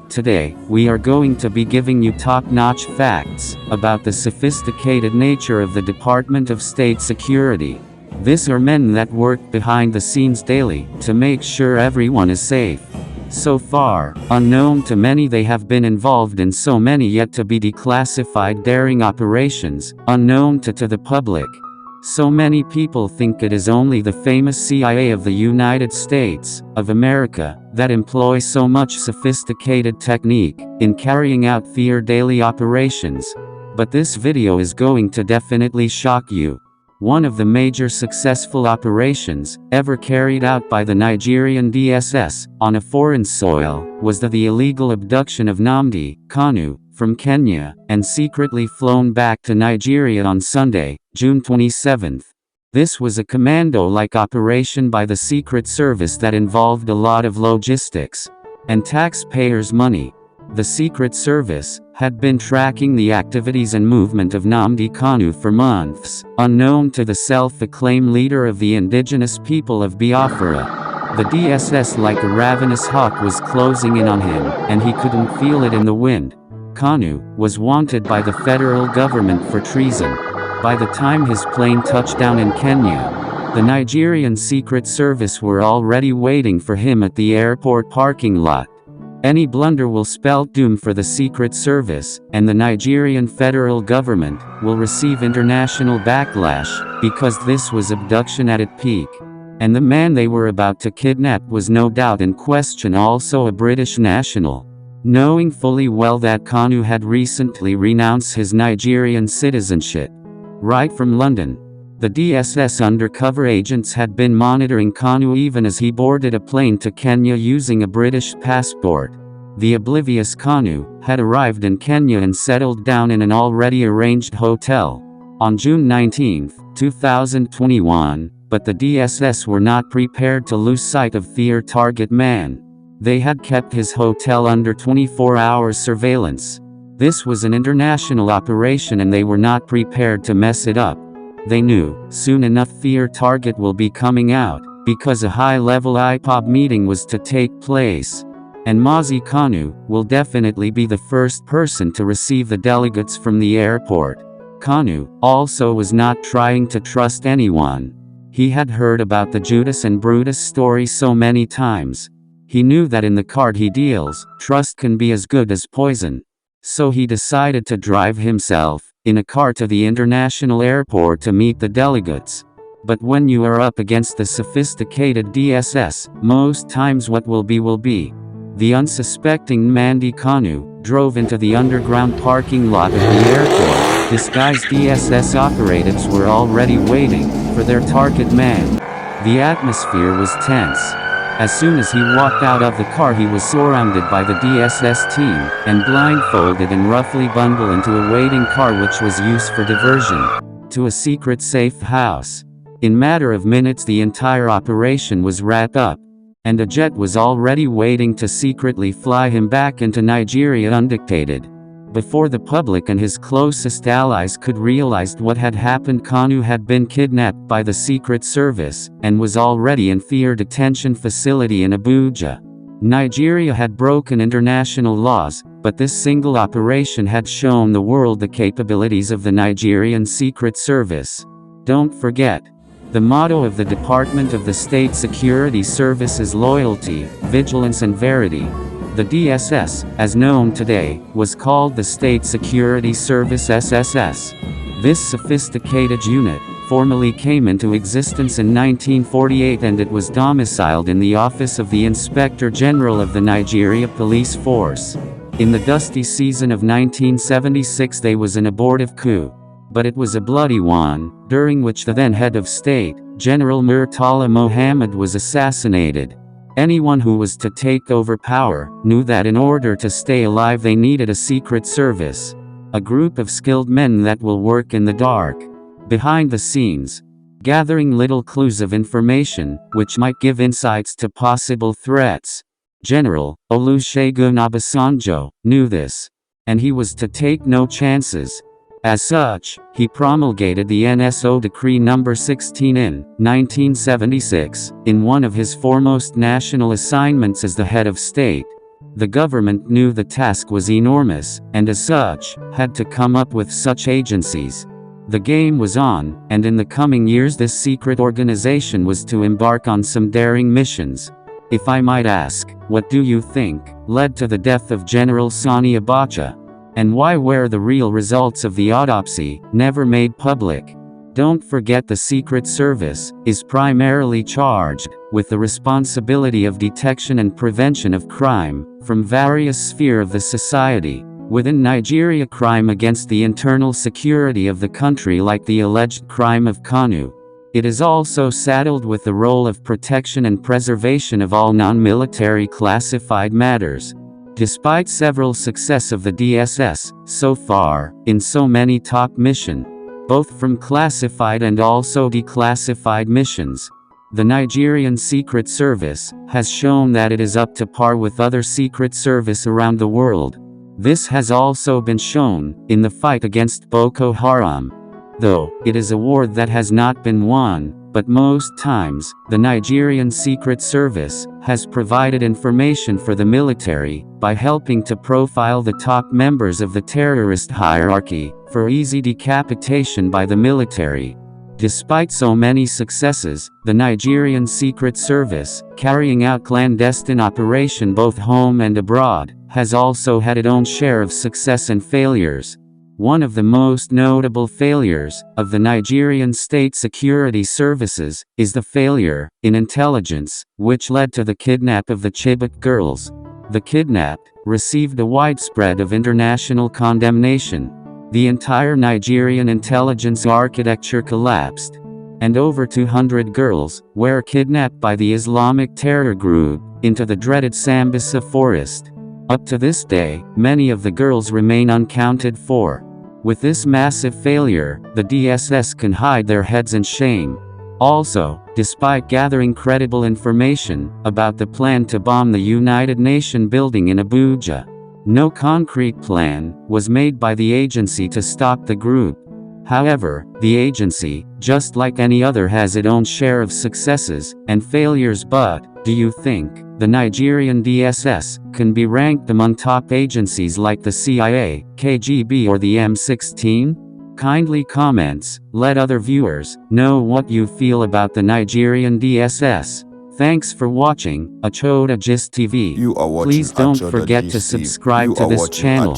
Today, we are going to be giving you top-notch facts about the sophisticated nature of the Department of State Security. These are men that work behind the scenes daily to make sure everyone is safe. So far, unknown to many, they have been involved in so many yet to be declassified daring operations, unknown to the public. So many people think it is only the famous CIA of the United States of America that employs so much sophisticated technique in carrying out their daily operations. But this video is going to definitely shock you. One of the major successful operations ever carried out by the Nigerian DSS on a foreign soil was the illegal abduction of Nnamdi Kanu from Kenya and secretly flown back to Nigeria on Sunday, June 27. This was a commando-like operation by the Secret Service that involved a lot of logistics and taxpayers' money. The Secret Service had been tracking the activities and movement of Nnamdi Kanu for months, unknown to the self-acclaimed leader of the indigenous people of Biafra. The DSS, like a ravenous hawk, was closing in on him, and he couldn't feel it in the wind. Kanu was wanted by the federal government for treason. By the time his plane touched down in Kenya, the Nigerian Secret Service were already waiting for him at the airport parking lot. Any blunder will spell doom for the Secret Service, and the Nigerian federal government will receive international backlash, because this was abduction at its peak. And the man they were about to kidnap was no doubt in question also a British national. Knowing fully well that Kanu had recently renounced his Nigerian citizenship. Right from London, the DSS undercover agents had been monitoring Kanu even as he boarded a plane to Kenya using a British passport. The oblivious Kanu had arrived in Kenya and settled down in an already arranged hotel on June 19, 2021, but the DSS were not prepared to lose sight of their target man. They had kept his hotel under 24-hour surveillance. This was an international operation and they were not prepared to mess it up. They knew, soon enough their target will be coming out, because a high-level IPOB meeting was to take place. And Mazi Kanu will definitely be the first person to receive the delegates from the airport. Kanu also was not trying to trust anyone. He had heard about the Judas and Brutus story so many times. He knew that in the card he deals, trust can be as good as poison. So he decided to drive himself in a car to the international airport to meet the delegates. But when you are up against the sophisticated DSS, most times what will be will be. The unsuspecting Nnamdi Kanu drove into the underground parking lot of the airport. Disguised DSS operatives were already waiting for their target man. The atmosphere was tense. As soon as he walked out of the car, he was surrounded by the DSS team, and blindfolded and roughly bundled into a waiting car which was used for diversion to a secret safe house. In matter of minutes the entire operation was wrapped up, and a jet was already waiting to secretly fly him back into Nigeria undictated. Before the public and his closest allies could realize what had happened, Kanu had been kidnapped by the Secret Service, and was already in their detention facility in Abuja. Nigeria had broken international laws, but this single operation had shown the world the capabilities of the Nigerian Secret Service. Don't forget, the motto of the Department of the State Security Service is loyalty, vigilance and verity. The DSS, as known today, was called the State Security Service (SSS). This sophisticated unit formally came into existence in 1948 and it was domiciled in the office of the Inspector General of the Nigeria Police Force. In the dusty season of 1976 there was an abortive coup. But it was a bloody one, during which the then head of state, General Murtala Mohammed, was assassinated. Anyone who was to take over power knew that in order to stay alive they needed a secret service. A group of skilled men that will work in the dark, behind the scenes, gathering little clues of information, which might give insights to possible threats. General Olusegun Obasanjo knew this, and he was to take no chances. As such, he promulgated the NSO Decree No. 16 in 1976, in one of his foremost national assignments as the head of state. The government knew the task was enormous, and as such, had to come up with such agencies. The game was on, and in the coming years this secret organization was to embark on some daring missions. If I might ask, what do you think led to the death of General Sani Abacha? And why were the real results of the autopsy never made public? Don't forget the Secret Service is primarily charged with the responsibility of detection and prevention of crime from various spheres of the society. Within Nigeria, crime against the internal security of the country, like the alleged crime of Kanu. It is also saddled with the role of protection and preservation of all non-military classified matters. Despite several success of the DSS so far in so many top missions, both from classified and also declassified missions, the Nigerian Secret Service has shown that it is up to par with other secret service around the world. This has also been shown in the fight against Boko Haram. Though it is a war that has not been won, but most times, the Nigerian Secret Service has provided information for the military by helping to profile the top members of the terrorist hierarchy for easy decapitation by the military. Despite so many successes, the Nigerian Secret Service, carrying out clandestine operation both home and abroad, has also had its own share of success and failures. One of the most notable failures of the Nigerian state security services is the failure in intelligence, which led to the kidnap of the Chibok girls. The kidnap received a widespread of international condemnation. The entire Nigerian intelligence architecture collapsed, and over 200 girls were kidnapped by the Islamic terror group into the dreaded Sambisa forest. Up to this day, many of the girls remain unaccounted for. With this massive failure, the DSS can hide their heads in shame. Also, despite gathering credible information about the plan to bomb the United Nations building in Abuja, no concrete plan was made by the agency to stop the group. However, the agency, just like any other, has its own share of successes and failures. But do you think the Nigerian DSS can be ranked among top agencies like the CIA, KGB, or the M16? Kindly comments, let other viewers know what you feel about the Nigerian DSS. Thanks for watching Achoda Gist TV. Please don't forget to subscribe to this channel.